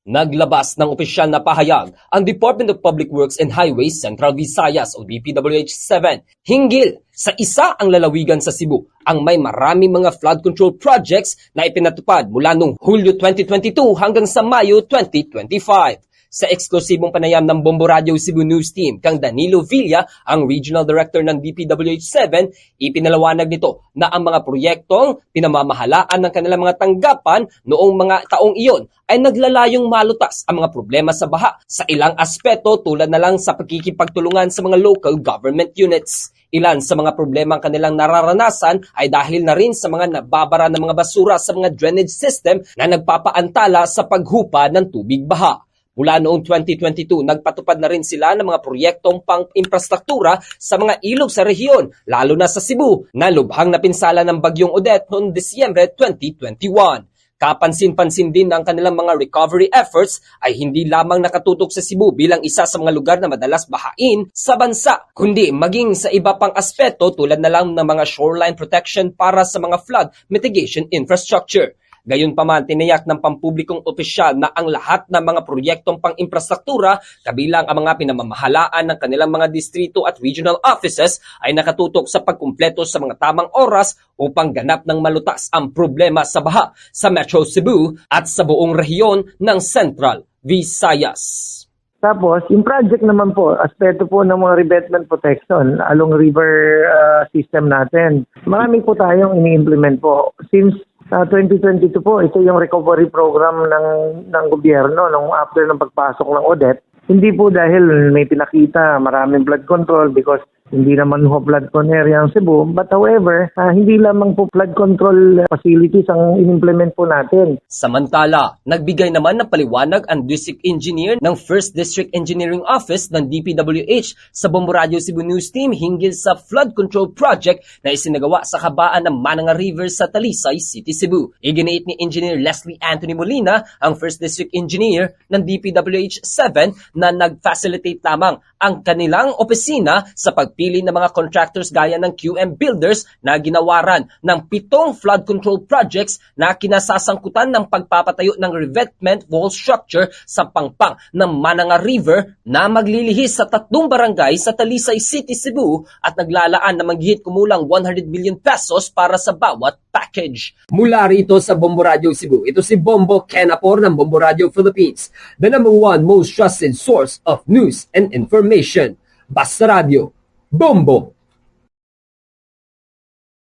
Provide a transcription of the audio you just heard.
Naglabas ng opisyal na pahayag ang Department of Public Works and Highways Central Visayas o DPWH-7 hinggil sa isa ang lalawigan sa Cebu ang may maraming mga flood control projects na ipinatupad mula noong Hulyo 2022 hanggang sa Mayo 2025. Sa eksklusibong panayam ng Bombo Radio Cebu News Team kang Danilo Villa, ang Regional Director ng DPWH-7, ipinalawanag nito na ang mga proyektong pinamamahalaan ng kanilang mga tanggapan noong mga taong iyon ay naglalayong malutas ang mga problema sa baha sa ilang aspeto tulad na lang sa pagkikipagtulungan sa mga local government units. Ilan sa mga problema ang kanilang nararanasan ay dahil na rin sa mga nababara ng mga basura sa mga drainage system na nagpapaantala sa paghupa ng tubig baha. Mula noong 2022, nagpatupad na rin sila ng mga proyektong pang-infrastruktura sa mga ilog sa rehiyon, lalo na sa Cebu, na lubhang napinsala ng Bagyong Odette noong Disyembre 2021. Kapansin-pansin din ng kanilang mga recovery efforts ay hindi lamang nakatutok sa Cebu bilang isa sa mga lugar na madalas bahain sa bansa, kundi maging sa iba pang aspeto tulad na lang ng mga shoreline protection para sa mga flood mitigation infrastructure. Gayunpaman, tiniyak ng pampublikong opisyal na ang lahat ng mga proyektong pang-infrastruktura, kabilang ang mga pinamamahalaan ng kanilang mga distrito at regional offices, ay nakatutok sa pagkumpleto sa mga tamang oras upang ganap ng malutas ang problema sa baha sa Metro Cebu at sa buong rehiyon ng Central Visayas. Tapos, yung project naman po, aspeto po ng mga revetment protection along river system natin. Marami po tayong ini-implement po. Since 2022 po, ito yung recovery program ng gobyerno nung after ng pagpasok ng Odette. Hindi po dahil may pinakita maraming flood control because hindi naman ho flood prone area ang Cebu. But however, hindi lamang po flood control facilities ang in-implement po natin. Samantala, nagbigay naman ng paliwanag ang District Engineer ng 1st District Engineering Office ng DPWH sa Bombo Radio Cebu News Team hinggil sa flood control project na isinagawa sa kabaan ng Mananga River sa Talisay City, Cebu. Iginiit ni Engineer Leslie Anthony Molina, ang 1st District Engineer ng DPWH-7, na nag-facilitate lamang ang kanilang opisina sa pagpili ng mga contractors gaya ng QM Builders na ginawaran ng 7 flood control projects na kinasasangkutan ng pagpapatayo ng revetment wall structure sa pangpang ng Mananga River na maglilihis sa 3 barangay sa Talisay City, Cebu at naglalaan na maghihit kumulang 100 million pesos para sa bawat package. Mula rito sa Bombo Radio Cebu, ito si Bombo Ken Apor ng Bombo Radio Philippines, the #1 most trusted source of news and information. Basta Radio, Bombo